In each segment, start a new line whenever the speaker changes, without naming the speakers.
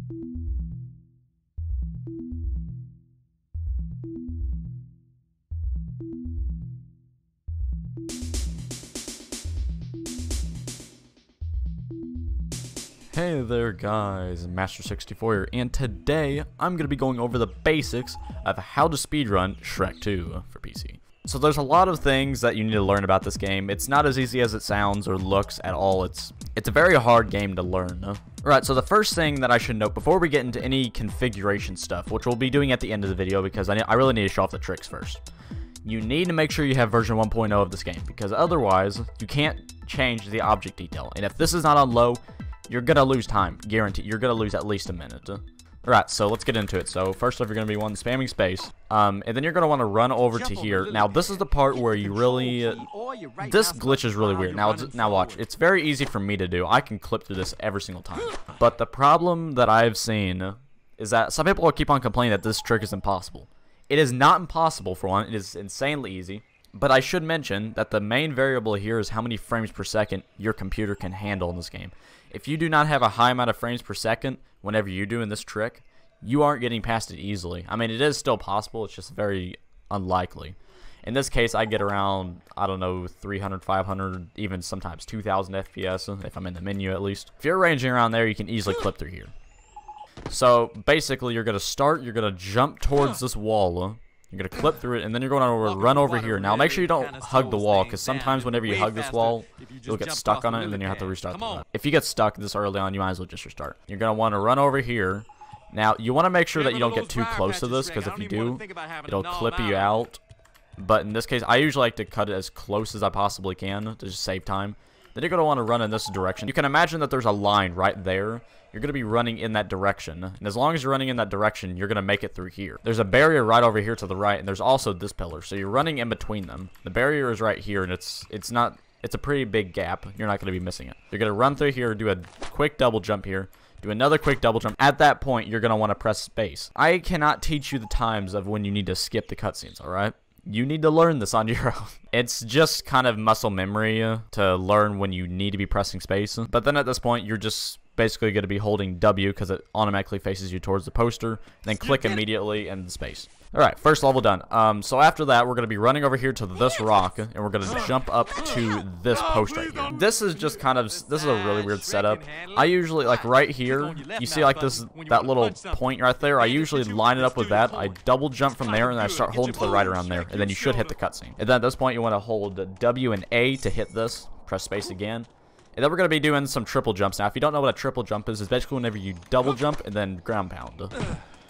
Hey there guys, Master64 here, and today I'm going to be going over the basics of how to speedrun Shrek 2 for PC. So there's a lot of things that you need to learn about this game. It's not as easy as it sounds or looks at all. It's a very hard game to learn. Alright, so the first thing that I should note before we get into any configuration stuff, which we'll be doing at the end of the video because I really need to show off the tricks first. You need to make sure you have version 1.0 of this game, because otherwise you can't change the object detail. And if this is not on low, you're gonna lose time, guaranteed. You're gonna lose at least a minute. Alright, so let's get into it. So first off, you're gonna be spamming space, and then you're gonna want to run over to here. Now this is the part where you really, this glitch is really weird. Now watch. It's very easy for me to do. I can clip through this every single time. But the problem that I've seen is that some people will keep on complaining that this trick is impossible. It is not impossible for one. It is insanely easy. But I should mention that the main variable here is how many frames per second your computer can handle in this game. If you do not have a high amount of frames per second whenever you're doing this trick, you aren't getting past it easily. I mean, it is still possible, it's just very unlikely. In this case, I get around, I don't know, 300, 500, even sometimes 2,000 FPS, if I'm in the menu at least. If you're ranging around there, you can easily clip through here. So, basically, you're going to jump towards this wall. You're going to clip through it, and then you're going to run over here. Now, make sure you don't hug the wall, because sometimes whenever you hug this wall, you'll get stuck on it, and then you have to restart the run. If you get stuck this early on, you might as well just restart. You're going to want to run over here. Now, you want to make sure that you don't get too close to this, because if you do, it'll clip you out. But in this case, I usually like to cut it as close as I possibly can to just save time. Then you're going to want to run in this direction. You can imagine that there's a line right there. You're going to be running in that direction. And as long as you're running in that direction, you're going to make it through here. There's a barrier right over here to the right, and there's also this pillar. So you're running in between them. The barrier is right here, and it's a pretty big gap. You're not going to be missing it. You're going to run through here, do a quick double jump here, do another quick double jump. At that point, you're going to want to press space. I cannot teach you the times of when you need to skip the cutscenes, alright? You need to learn this on your own. It's just kind of muscle memory to learn when you need to be pressing space. But then at this point, you're just basically going to be holding W because it automatically faces you towards the poster. And then click immediately and space. Alright, first level done. So after that, we're going to be running over here to this rock, and we're going to jump up to this post right here. This is just kind of, this is a really weird setup. I usually, like right here, you see like that little point right there, I usually line it up with that. I double jump from there, and I start holding to the right around there, and then you should hit the cutscene. And then at this point, you want to hold W and A to hit this, press space again. And then we're going to be doing some triple jumps. Now, if you don't know what a triple jump is, it's basically whenever you double jump and then ground pound.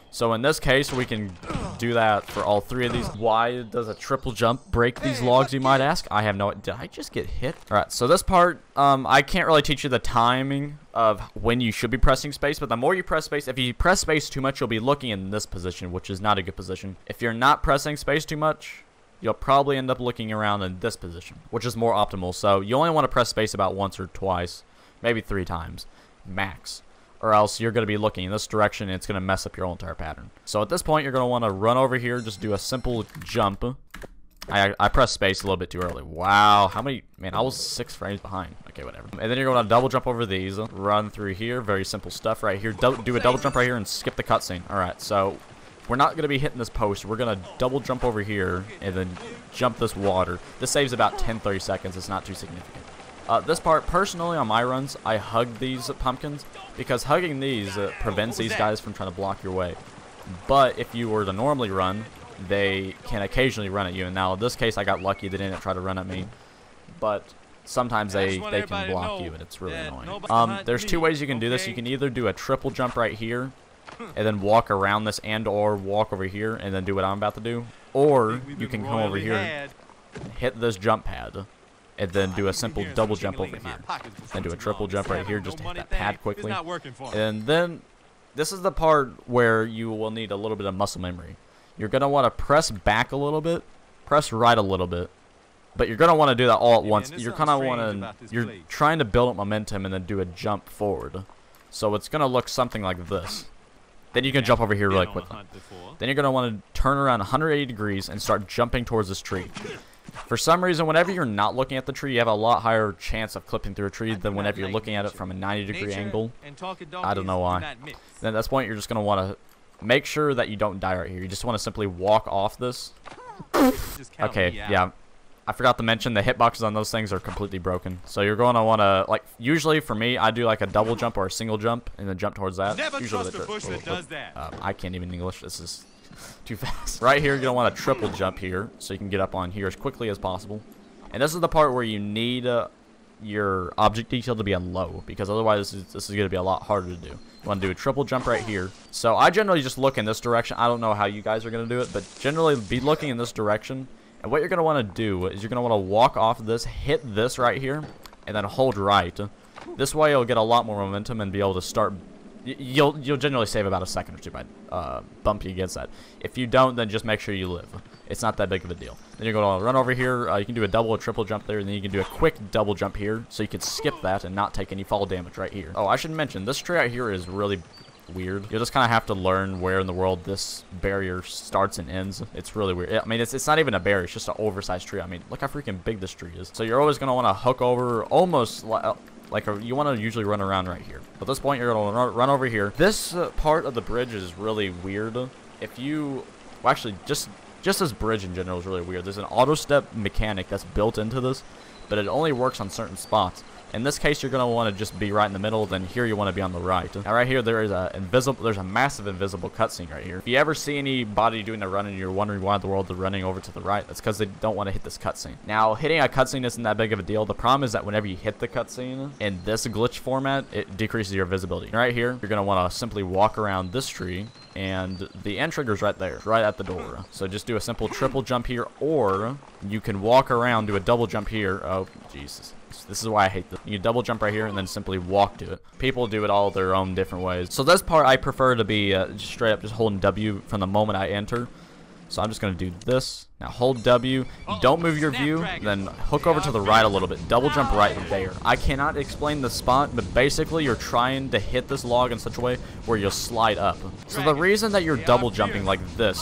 So in this case, we can do that for all three of these. Why does a triple jump break these logs, you might ask? I have no idea. Did I just get hit? Alright, so this part, I can't really teach you the timing of when you should be pressing space, but the more you press space, if you press space too much, you'll be looking in this position, which is not a good position. If you're not pressing space too much, you'll probably end up looking around in this position, which is more optimal. So you only want to press space about once or twice, maybe 3 times, max. Or else you're going to be looking in this direction, and it's going to mess up your whole entire pattern. So at this point, you're going to want to run over here, just do a simple jump. I pressed space a little bit too early. Wow, how many? Man, I was 6 frames behind. Okay, whatever. And then you're going to double jump over these, run through here. Very simple stuff right here. Do a double jump right here and skip the cutscene. All right, so we're not going to be hitting this post. We're going to double jump over here and then jump this water. This saves about 10-30 seconds. It's not too significant. This part, personally, on my runs, I hug these pumpkins because hugging these prevents these guys from trying to block your way. But if you were to normally run, they can occasionally run at you. And now, in this case, I got lucky. They didn't try to run at me. But sometimes they can block you, and it's really annoying. There's 2 ways you can do this. You can either do a triple jump right here and then walk around this, and or walk over here and then do what I'm about to do. Or you can come over here, hit this jump pad, and then do a simple double jump over here. Then do a triple jump right here, just to hit that pad quickly. And then, this is the part where you will need a little bit of muscle memory. You're going to want to press back a little bit, press right a little bit, but you're going to want to do that all at once. You're kind of you're trying to build up momentum and then do a jump forward. So it's going to look something like this. Then you can jump over here really quickly. Then you're going to want to turn around 180 degrees and start jumping towards this tree. For some reason, whenever you're not looking at the tree, you have a lot higher chance of clipping through a tree than whenever you're looking at it from a 90-degree angle. I don't know why. Then at this point, you're just going to want to make sure that you don't die right here. You just want to simply walk off this. Okay, yeah. I forgot to mention the hitboxes on those things are completely broken. So you're going to want to, like, usually for me, I do like a double jump or a single jump and then jump towards that. Usually I can't even English. This is too fast. Right here, you're going to want a triple jump here so you can get up on here as quickly as possible. And this is the part where you need your object detail to be on low, because otherwise this is going to be a lot harder to do. You want to do a triple jump right here. So I generally just look in this direction. I don't know how you guys are going to do it, but generally be looking in this direction. And what you're going to want to do is you're going to want to walk off of this, hit this right here, and then hold right. This way you'll get a lot more momentum and be able to start. You'll generally save about a second or two by bumping against that. If you don't, then just make sure you live. It's not that big of a deal. Then you're going to run over here. You can do a double or triple jump there, and then you can do a quick double jump here, so you can skip that and not take any fall damage right here. Oh, I should mention, this tree right here is really weird. You'll just kind of have to learn where in the world this barrier starts and ends. It's really weird. I mean, it's not even a barrier. It's just an oversized tree. I mean, look how freaking big this tree is. So you're always going to want to hook over almost like you want to usually run around right here. At this point, you're going to run over here. This part of the bridge is really weird. If you, well, actually, just this bridge in general is really weird. There's an auto step mechanic that's built into this, but it only works on certain spots. In this case, you're going to want to just be right in the middle. Then here you want to be on the right. Now right here, there's a massive invisible cutscene right here. If you ever see anybody doing a run and you're wondering why in the world they're running over to the right, that's because they don't want to hit this cutscene. Now, hitting a cutscene isn't that big of a deal. The problem is that whenever you hit the cutscene in this glitch format, it decreases your visibility. Right here, you're going to want to simply walk around this tree, and the end trigger's right there, right at the door. So just do a simple triple jump here, or you can walk around, do a double jump here. Oh, Jesus. This is why I hate this. You double jump right here and then simply walk to it. People do it all their own different ways. So this part I prefer to be just straight up just holding W from the moment I enter. So I'm just going to do this. Now hold W. Don't move your view. Then hook over to the right a little bit. Double jump right there. I cannot explain the spot, but basically you're trying to hit this log in such a way where you'll slide up. So the reason that you're double jumping like this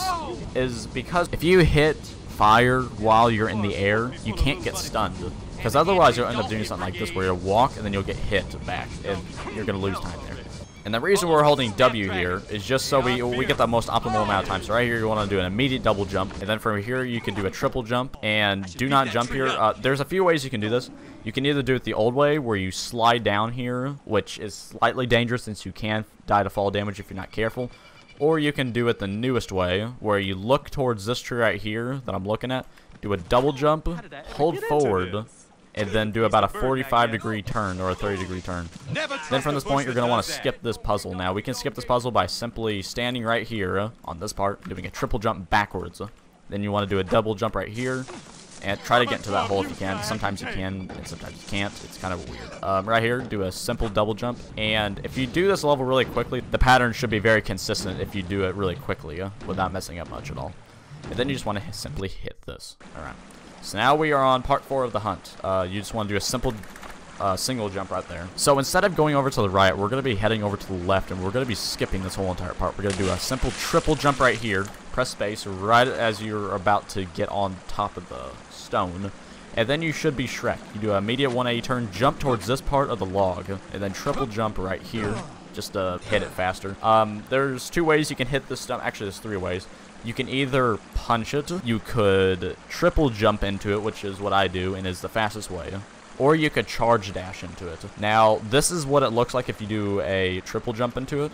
is because if you hit fire while you're in the air, you can't get stunned. Because otherwise you'll end up doing something like this where you'll walk and then you'll get hit back and you're going to lose time there. And the reason we're holding W here is just so we get the most optimal amount of time. So right here you want to do an immediate double jump, and then from here you can do a triple jump. And do not jump here. There's a few ways you can do this. You can either do it the old way where you slide down here, which is slightly dangerous since you can die to fall damage if you're not careful. Or you can do it the newest way where you look towards this tree right here that I'm looking at, do a double jump, hold forward, and then do about a 45-degree turn or a 30-degree turn. Then from this point, you're going to want to skip this puzzle. Now, we can skip this puzzle by simply standing right here on this part, doing a triple jump backwards. Then you want to do a double jump right here, and try to get into that hole if you can. Sometimes you can, and sometimes you can't. It's kind of weird. Right here, do a simple double jump. And if you do this level really quickly, the pattern should be very consistent if you do it really quickly without messing up much at all. And then you just want to simply hit this. All right. So now we are on part 4 of the hunt. You just want to do a simple single jump right there. So instead of going over to the right, we're going to be heading over to the left, and we're going to be skipping this whole entire part. We're going to do a simple triple jump right here. Press space right as you're about to get on top of the stone. And then you should be Shrek. You do an immediate 180 turn, jump towards this part of the log, and then triple jump right here just to hit it faster. There's 2 ways you can hit this stone. Actually, there's 3 ways. You can either punch it, you could triple jump into it, which is what I do and is the fastest way, or you could charge dash into it. Now, this is what it looks like if you do a triple jump into it.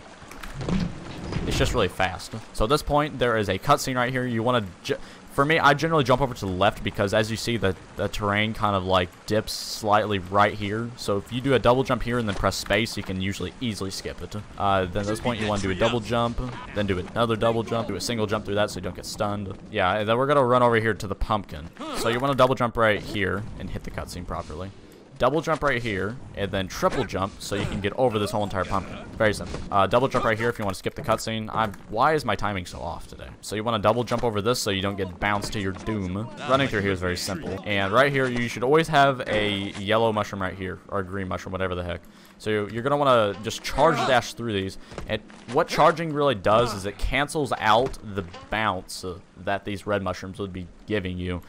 It's just really fast. So at this point, there is a cutscene right here. You want to, for me, I generally jump over to the left because as you see, the terrain kind of like dips slightly right here. So if you do a double jump here and then press space, you can usually easily skip it. Then at this point, you want to do a double jump, then do another double jump, do a single jump through that so you don't get stunned. Yeah, and then we're going to run over here to the pumpkin. So you want to double jump right here and hit the cutscene properly. Double jump right here, and then triple jump so you can get over this whole entire pumpkin. Very simple. Double jump right here if you want to skip the cutscene. Why is my timing so off today? So you want to double jump over this so you don't get bounced to your doom. Running through here is very simple. And right here, you should always have a yellow mushroom right here, or a green mushroom, whatever the heck. So you're going to want to just charge dash through these. And what charging really does is it cancels out the bounce that these red mushrooms would be giving you.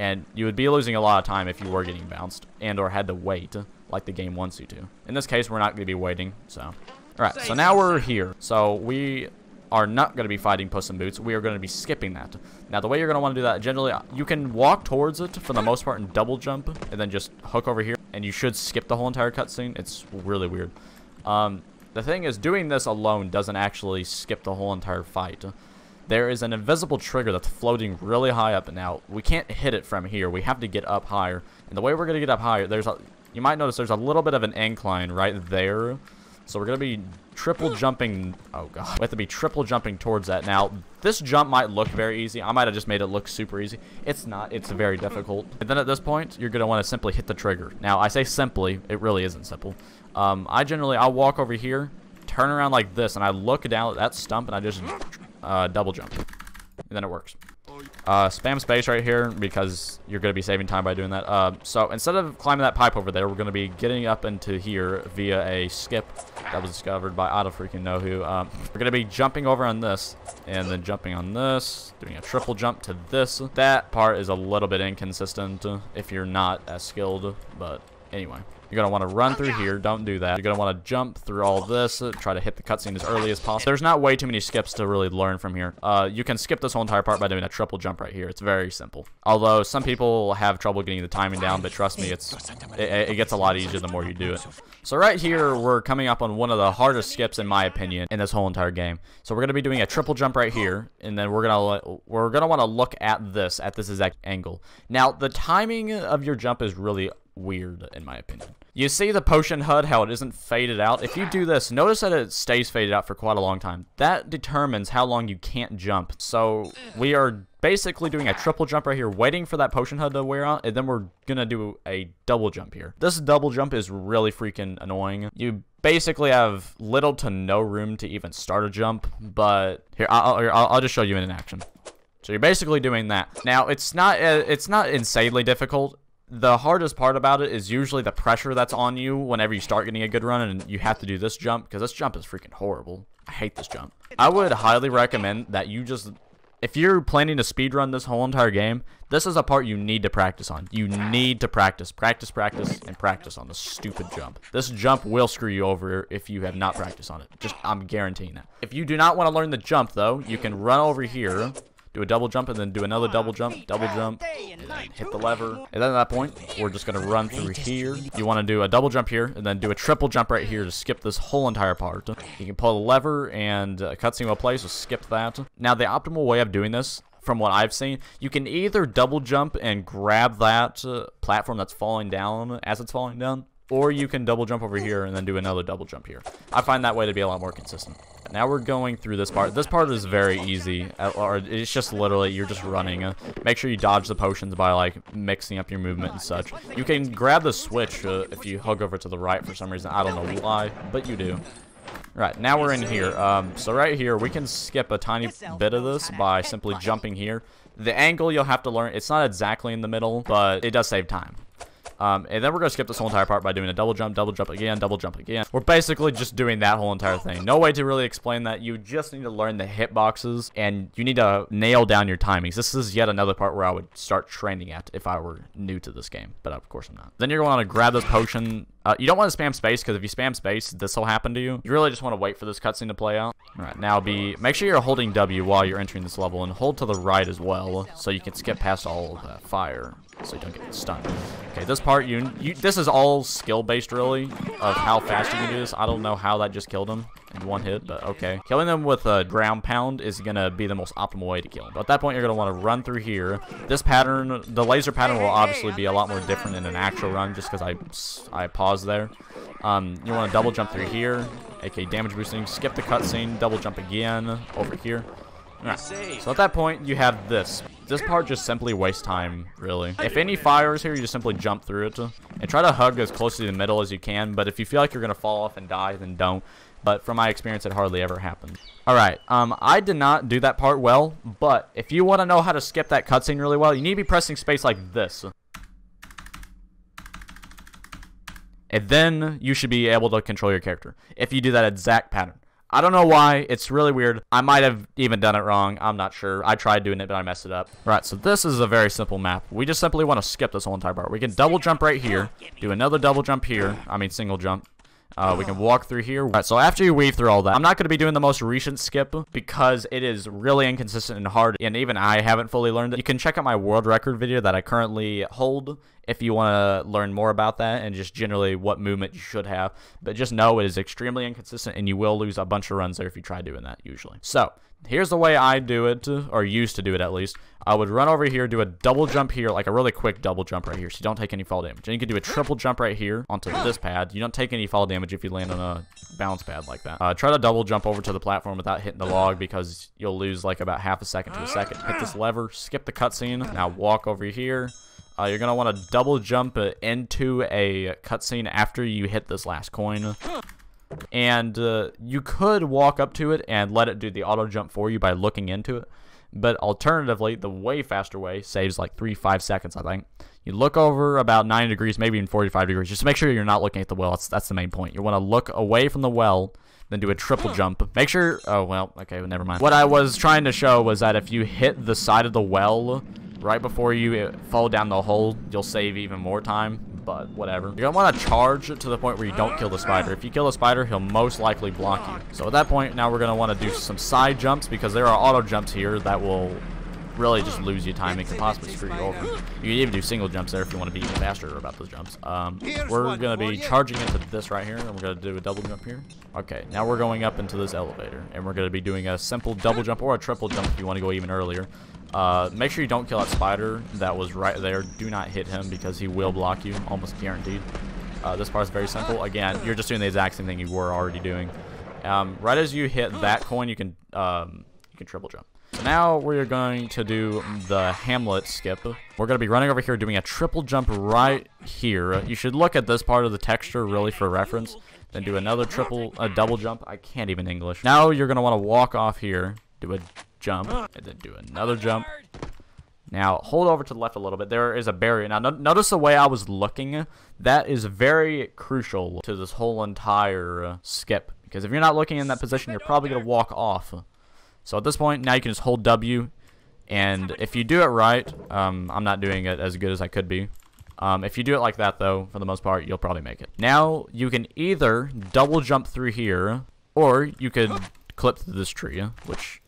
And you would be losing a lot of time if you were getting bounced and or had to wait like the game wants you to. In this case, we're not going to be waiting, so. Alright, so now we're here. So we are not going to be fighting Puss in Boots. We are going to be skipping that. Now, the way you're going to want to do that, generally, you can walk towards it for the most part and double jump and then just hook over here. And you should skip the whole entire cutscene. It's really weird. The thing is, doing this alone doesn't actually skip the whole entire fight. There is an invisible trigger that's floating really high up. Now, we can't hit it from here. We have to get up higher. And the way we're going to get up higher, you might notice there's a little bit of an incline right there. So we're going to be triple jumping. Oh, God. We have to be triple jumping towards that. Now, this jump might look very easy. I might have just made it look super easy. It's not. It's very difficult. And then at this point, you're going to want to simply hit the trigger. Now, I say simply. It really isn't simple. I'll walk over here, turn around like this, and I look down at that stump, and I just double jump. And then it works. Spam space right here because you're going to be saving time by doing that. So instead of climbing that pipe over there, we're going to be getting up into here via a skip that was discovered by I don't freaking know who. We're going to be jumping over on this and then jumping on this, doing a triple jump to this. That part is a little bit inconsistent if you're not as skilled, but anyway. You're going to want to run through here. Don't do that. You're going to want to jump through all this. Try to hit the cutscene as early as possible. There's not way too many skips to really learn from here. You can skip this whole entire part by doing a triple jump right here. It's very simple. Although some people have trouble getting the timing down, but trust me, it gets a lot easier the more you do it. So right here, we're coming up on one of the hardest skips, in my opinion, in this whole entire game. So we're going to be doing a triple jump right here, and then we're going to want to look at this exact angle. Now, the timing of your jump is really weird, in my opinion. You see the potion HUD, how it isn't faded out? If you do this, notice that it stays faded out for quite a long time. That determines how long you can't jump. So we are basically doing a triple jump right here, waiting for that potion HUD to wear out, and then we're gonna do a double jump here. This double jump is really freaking annoying. You basically have little to no room to even start a jump, but here, I'll just show you in action. So you're basically doing that. Now, it's not insanely difficult. The hardest part about it is usually the pressure that's on you whenever you start getting a good run and you have to do this jump, because this jump is freaking horrible. I hate this jump. I would highly recommend that you just, if you're planning to speedrun this whole entire game, this is a part you need to practice on. You need to practice, and practice on the stupid jump. This jump will screw you over if you have not practiced on it. I'm guaranteeing that. If you do not want to learn the jump, though, you can run over here, do a double jump, and then do another double jump, and then hit the lever. And then at that point, we're just going to run through here. You want to do a double jump here, and then do a triple jump right here to skip this whole entire part. You can pull the lever, and a cutscene will play, so skip that. Now, the optimal way of doing this, from what I've seen, you can either double jump and grab that platform that's falling down as it's falling down, or you can double jump over here and then do another double jump here. I find that way to be a lot more consistent. Now we're going through this part. This part is very easy, or it's just literally you're just running. Make sure you dodge the potions by like mixing up your movement and such. You can grab the switch if you hug over to the right for some reason. I don't know why, but you do. Right, now we're in here. So right here, we can skip a tiny bit of this by simply jumping here. The angle you'll have to learn, it's not exactly in the middle, but it does save time. And then we're going to skip this whole entire part by doing a double jump again, double jump again. We're basically just doing that whole entire thing. No way to really explain that. You just need to learn the hitboxes, and you need to nail down your timings. This is yet another part where I would start training at if I were new to this game, but of course I'm not. Then you're going to want to grab this potion. You don't want to spam space, because if you spam space, this will happen to you. You really just want to wait for this cutscene to play out. All right, now make sure you're holding W while you're entering this level, and hold to the right as well, so you can skip past all of that fire, so you don't get stunned. Okay, this part, this is all skill-based, really, of how fast you can do this. I don't know how that just killed him in one hit, but okay. Killing them with a ground pound is going to be the most optimal way to kill them. But at that point, you're going to want to run through here. This pattern, the laser pattern will obviously be a lot more different in an actual run, just because I paused there. You want to double jump through here, aka damage boosting, skip the cutscene, double jump again over here. Alright, so at that point, you have this. This part just simply wastes time, really. If any fire is here, you just simply jump through it. And try to hug as close to the middle as you can, but if you feel like you're going to fall off and die, then don't. But from my experience, it hardly ever happens. Alright, I did not do that part well, but if you want to know how to skip that cutscene really well, you need to be pressing space like this. And then you should be able to control your character if you do that exact pattern. I don't know why. It's really weird. I might have even done it wrong. I'm not sure. I tried doing it, but I messed it up. Right, so this is a very simple map. We just simply want to skip this whole entire part. We can double jump right here, do another double jump here. I mean, single jump. We can walk through here. All right, so after you weave through all that, I'm not going to be doing the most recent skip because it is really inconsistent and hard, and even I haven't fully learned it. You can check out my world record video that I currently hold if you want to learn more about that and just generally what movement you should have. But just know it is extremely inconsistent, and you will lose a bunch of runs there if you try doing that usually. So here's the way I do it, or used to do it at least. I would run over here, do a double jump here, like a really quick double jump right here, so you don't take any fall damage. And you can do a triple jump right here onto this pad. You don't take any fall damage if you land on a bounce pad like that. Try to double jump over to the platform without hitting the log because you'll lose like about half a second to a second. Hit this lever, skip the cutscene. Now walk over here. You're going to want to double jump into a cutscene after you hit this last coin. And you could walk up to it and let it do the auto jump for you by looking into it. But alternatively, the way faster way saves like 3-5 seconds, I think. You look over about 90 degrees, maybe even 45 degrees. Just make sure you're not looking at the well. That's the main point. You want to look away from the well, then do a triple jump. Make sure... Oh, well, okay, never mind. What I was trying to show was that if you hit the side of the well right before you fall down the hole, you'll save even more time. But whatever. You're going to want to charge to the point where you don't kill the spider. If you kill the spider, he'll most likely block you. So at that point, now we're going to want to do some side jumps because there are auto jumps here that will really just lose you time and can possibly screw you over. You can even do single jumps there if you want to be even faster about those jumps. We're going to be charging into this right here, and we're going to do a double jump here. Okay, now we're going up into this elevator, and we're going to be doing a simple double jump or a triple jump if you want to go even earlier. Make sure you don't kill that spider that was right there. Do not hit him because he will block you, almost guaranteed. This part is very simple. Again, you're just doing the exact same thing you were already doing. Right as you hit that coin, you can triple jump. So now we're going to do the Hamlet skip. We're going to be running over here doing a triple jump right here. You should look at this part of the texture really for reference. Then do another double jump. I can't even English. Now you're going to want to walk off here, do a jump, and then do another jump. Now hold over to the left a little bit. There is a barrier. Now notice the way I was looking. That is very crucial to this whole entire skip, because if you're not looking in that position, you're probably going to walk off. So at this point, now you can just hold W, and if you do it right, I'm not doing it as good as I could be. If you do it like that, though, for the most part, you'll probably make it. Now, you can either double jump through here, or you could clip through this tree, which,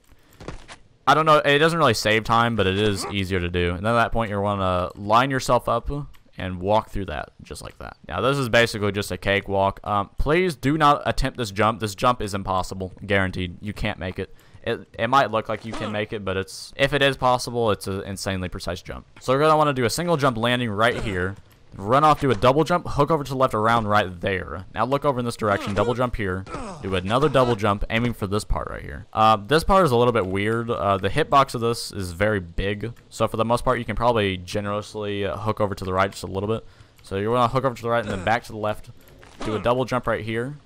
I don't know, it doesn't really save time, but it is easier to do. And then at that point, you're going to line yourself up and walk through that, just like that. Now, this is basically just a cakewalk. Please do not attempt this jump. This jump is impossible, guaranteed. You can't make it. It might look like you can make it, but if it is possible, it's an insanely precise jump. So we're going to want to do a single jump landing right here, run off, do a double jump, hook over to the left around right there. Now look over in this direction, double jump here, do another double jump, aiming for this part right here. This part is a little bit weird. The hitbox of this is very big, so for the most part, you can probably generously hook over to the right just a little bit. So you're going to hook over to the right and then back to the left, do a double jump right here.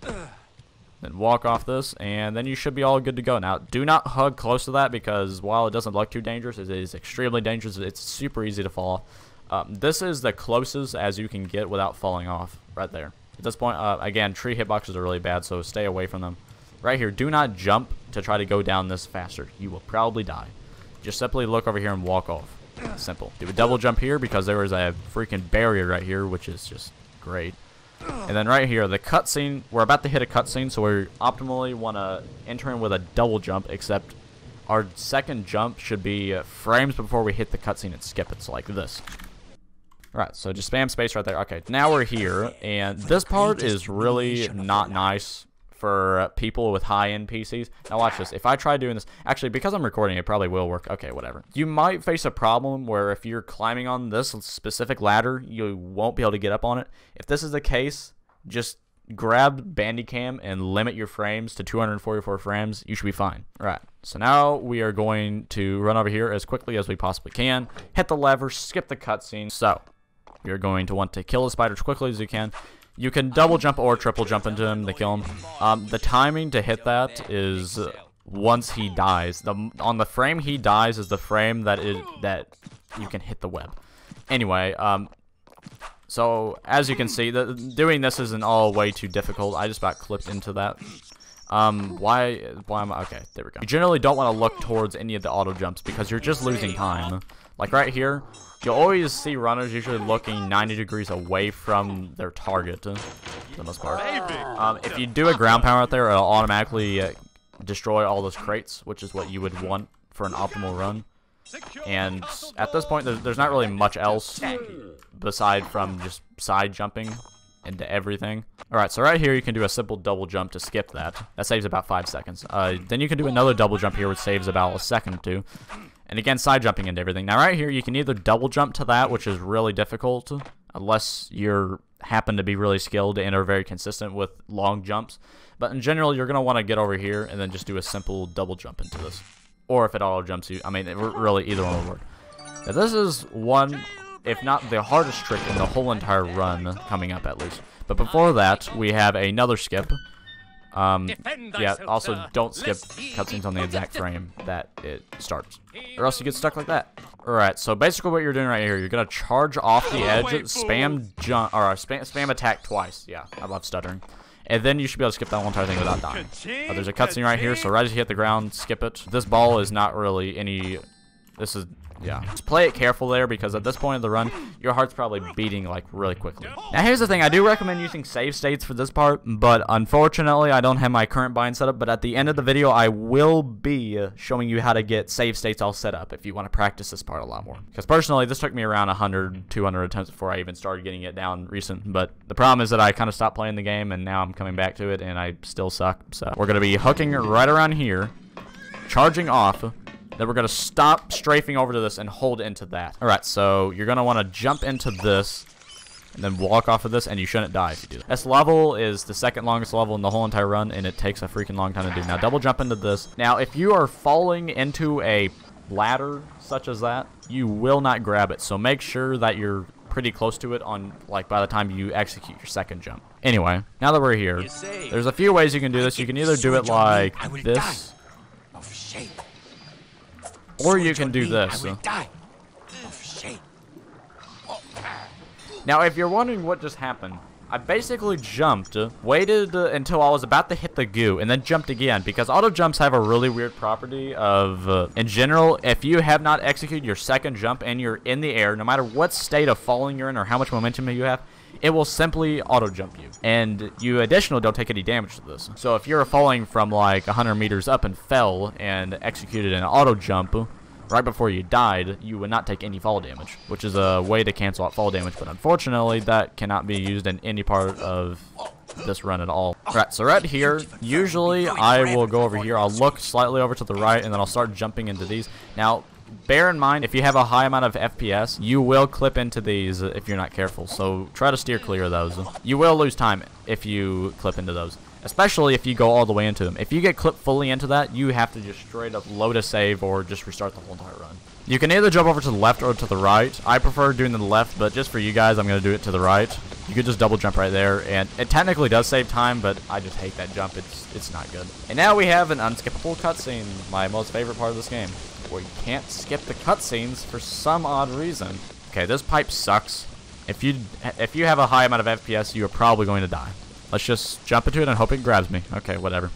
Then walk off this, and then you should be all good to go. Now, do not hug close to that because while it doesn't look too dangerous, it is extremely dangerous. It's super easy to fall off. This is the closest as you can get without falling off right there. At this point, again, tree hitboxes are really bad, so stay away from them. Right here, do not jump to try to go down this faster. You will probably die. Just simply look over here and walk off. Simple. Do a double jump here because there is a freaking barrier right here, which is just great. And then right here, the cutscene, we're about to hit a cutscene, so we optimally want to enter in with a double jump, except our second jump should be frames before we hit the cutscene and skip it, so like this. Alright, so just spam space right there. Okay, now we're here, and this part is really not nice for people with high-end PCs. Now watch this. If I try doing this, actually, because I'm recording, it probably will work. Okay, whatever. You might face a problem where if you're climbing on this specific ladder, you won't be able to get up on it. If this is the case, just grab Bandicam and limit your frames to 244 frames. You should be fine. All right, so now we are going to run over here as quickly as we possibly can, hit the lever, skip the cutscene. So you're going to want to kill the spider as quickly as you can. You can double jump or triple jump into him to kill him. The timing to hit that is once he dies. On the frame he dies is the frame that you can hit the web. Anyway, so as you can see, doing this isn't all way too difficult. I just about clipped into that. Why am I, okay, there we go. You generally don't want to look towards any of the auto jumps because you're just losing time. Like right here, you'll always see runners usually looking 90 degrees away from their target, for the most part. If you do a ground pound out there, it'll automatically destroy all those crates, which is what you would want for an optimal run. And at this point, there's not really much else beside from just side jumping into everything. Alright, so right here you can do a simple double jump to skip that. That saves about 5 seconds. Then you can do another double jump here, which saves about a second or two. And again, side jumping into everything. Now right here, you can either double jump to that, which is really difficult, unless you happen to be really skilled and are very consistent with long jumps. But in general, you're going to want to get over here and then just do a simple double jump into this. Or if it auto jumps you, I mean, really either one will work. Now this is one, if not the hardest trick in the whole entire run, coming up at least. But before that, we have another skip. Yeah, also don't skip cutscenes on the exact frame that it starts, or else you get stuck like that. Alright, so basically what you're doing right here, you're gonna charge off the edge, spam jump, or spam attack twice. Yeah, I love stuttering. And then you should be able to skip that whole entire thing without dying. There's a cutscene right here, so right as you hit the ground, skip it. This ball is not really any... This is... Yeah. Just play it careful there, because at this point of the run, your heart's probably beating, like, really quickly. Now, here's the thing. I do recommend using save states for this part, but unfortunately, I don't have my current bind set up. But at the end of the video, I will be showing you how to get save states all set up if you want to practice this part a lot more. Because personally, this took me around 100, 200 attempts before I even started getting it down recent. But the problem is that I kind of stopped playing the game, and now I'm coming back to it, and I still suck. So we're going to be hooking right around here, charging off. Then we're going to stop strafing over to this and hold into that. Alright, so you're going to want to jump into this and then walk off of this, and you shouldn't die if you do that. This level is the second longest level in the whole entire run, and it takes a freaking long time to do. Now, double jump into this. Now, if you are falling into a ladder such as that, you will not grab it. So make sure that you're pretty close to it on, like, by the time you execute your second jump. Anyway, now that we're here, there's a few ways you can do this. You can either do it like this, or you can do this. Now, if you're wondering what just happened, I basically jumped, waited until I was about to hit the goo, and then jumped again, because auto jumps have a really weird property of, in general, if you have not executed your second jump and you're in the air, no matter what state of falling you're in or how much momentum you have, it will simply auto jump you, and you additionally don't take any damage to this. So if you're falling from like 100 meters up and fell and executed an auto jump right before you died, you would not take any fall damage, which is a way to cancel out fall damage, but unfortunately that cannot be used in any part of this run at all. Right, so right here, usually I will go over here, I'll look slightly over to the right, and then I'll start jumping into these. Now, bear in mind, if you have a high amount of FPS, you will clip into these if you're not careful, so try to steer clear of those. You will lose time if you clip into those, especially if you go all the way into them. If you get clipped fully into that, you have to just straight up load a save or just restart the whole entire run. You can either jump over to the left or to the right. I prefer doing the left, but just for you guys, I'm going to do it to the right. You could just double jump right there, and it technically does save time, but I just hate that jump. It's not good. And now we have an unskippable cutscene, my most favorite part of this game, where you can't skip the cutscenes for some odd reason. Okay, this pipe sucks. If you have a high amount of FPS, you are probably going to die. Let's just jump into it and hope it grabs me. Okay, whatever.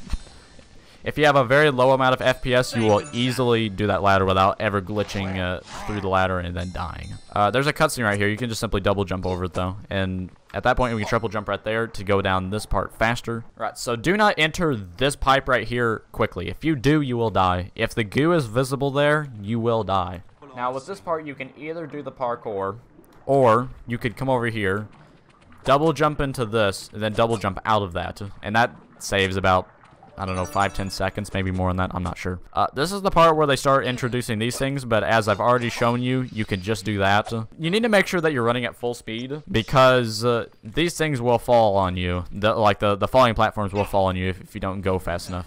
If you have a very low amount of FPS, you will easily do that ladder without ever glitching through the ladder and then dying. There's a cutscene right here. You can just simply double jump over it, though. And at that point, we can triple jump right there to go down this part faster. Right, so do not enter this pipe right here quickly. If you do, you will die. If the goo is visible there, you will die. Now, with this part, you can either do the parkour, or you could come over here, double jump into this, and then double jump out of that. And that saves about, I don't know, 5-10 seconds, maybe more than that, I'm not sure. This is the part where they start introducing these things, but as I've already shown you, you can just do that. You need to make sure that you're running at full speed, because these things will fall on you. The falling platforms will fall on you if you don't go fast enough.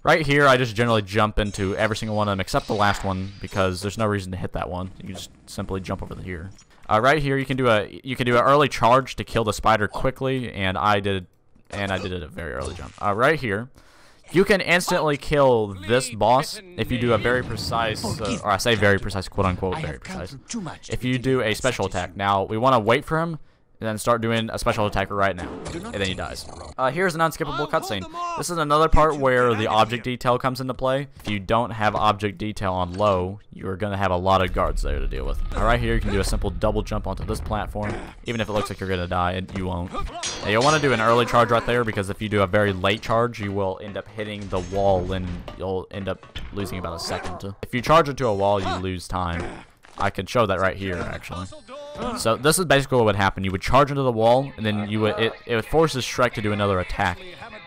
Right here, I just generally jump into every single one of them except the last one, because there's no reason to hit that one. You can just simply jump over here. Right here, you can do an early charge to kill the spider quickly, and I did it a very early jump. Right here, you can instantly kill this boss if you do a very precise, or I say very precise, quote unquote, very precise. If you do a special attack. Now, we want to wait for him, and then start doing a special attack right now, and then he dies. Here's an unskippable cutscene. This is another part where the object detail comes into play. If you don't have object detail on low, you're going to have a lot of guards there to deal with. Right here, you can do a simple double jump onto this platform, even if it looks like you're going to die, and you won't. Now, you'll want to do an early charge right there, because if you do a very late charge, you will end up hitting the wall, and you'll end up losing about a second. If you charge into a wall, you lose time. I could show that right here, actually. So this is basically what would happen. You would charge into the wall, and then you would it forces Shrek to do another attack.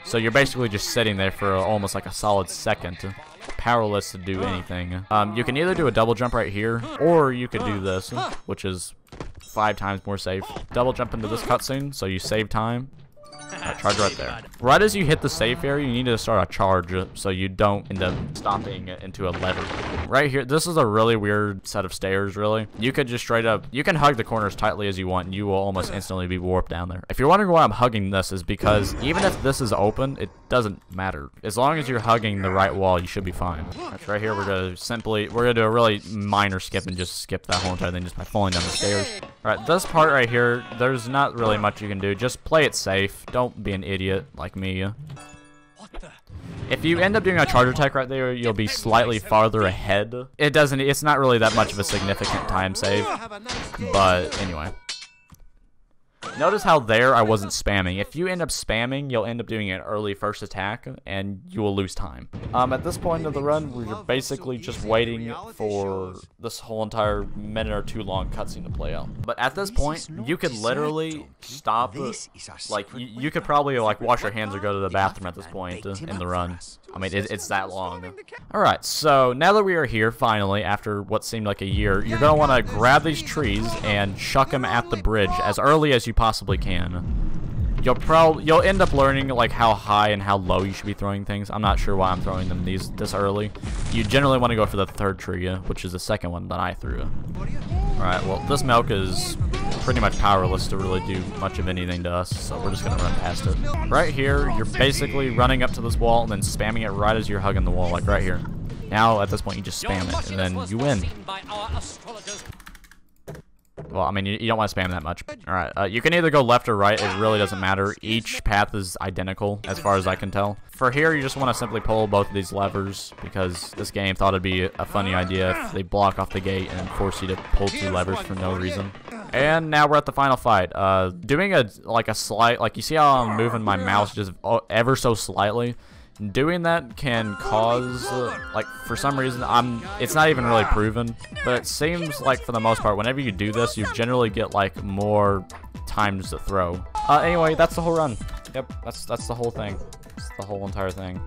So you're basically just sitting there for almost like a solid second, powerless to do anything. You can either do a double jump right here, or you could do this, which is 5 times more safe. Double jump into this cutscene, so you save time. Charge right there. Right as you hit the safe area, you need to start a charge so you don't end up stomping into a lever. Right here, this is a really weird set of stairs, really. You could just straight up, you can hug the corners tightly as you want, and you will almost instantly be warped down there. If you're wondering why I'm hugging this, is because even if this is open, it doesn't matter. As long as you're hugging the right wall, you should be fine. Right here, we're gonna do a really minor skip and just skip that whole entire thing just by falling down the stairs. Alright, this part right here, there's not really much you can do. Just play it safe. Don't be an idiot like me. If you end up doing a charge attack right there, you'll be slightly farther ahead. It's not really that much of a significant time save. But anyway. Notice how there I wasn't spamming. If you end up spamming, you'll end up doing an early first attack, and you will lose time. At this point of the run, we're basically just waiting for this whole entire minute or 2 long cutscene to play out. But at this point, you could literally stop, like, you could probably, like, wash your hands or go to the bathroom at this point in the run. I mean, it's that long. Alright, so now that we are here, finally, after what seemed like a year, you're going to want to grab these trees and chuck them at the bridge as early as you possibly can. You'll end up learning, like, how high and how low you should be throwing things. I'm not sure why I'm throwing them this early. You generally want to go for the 3rd tree, which is the 2nd one that I threw. Alright, well, this milk is pretty much powerless to really do much of anything to us, so we're just going to run past it. Right here, you're basically running up to this wall and then spamming it right as you're hugging the wall, like right here. Now, at this point, you just spam it, and then you win. Well, I mean, you don't want to spam that much. Alright, you can either go left or right. It really doesn't matter. Each path is identical, as far as I can tell. For here, you just want to simply pull both of these levers, because this game thought it'd be a funny idea if they block off the gate and force you to pull 2 levers for no reason. And now we're at the final fight. Doing a slight, like, you see how I'm moving my mouse just ever so slightly? Doing that can cause, like, for some reason, it's not even really proven, but it seems like for the most part, whenever you do this, you generally get, like, more times to throw. Anyway, that's the whole run. Yep, that's the whole thing. It's the whole entire thing.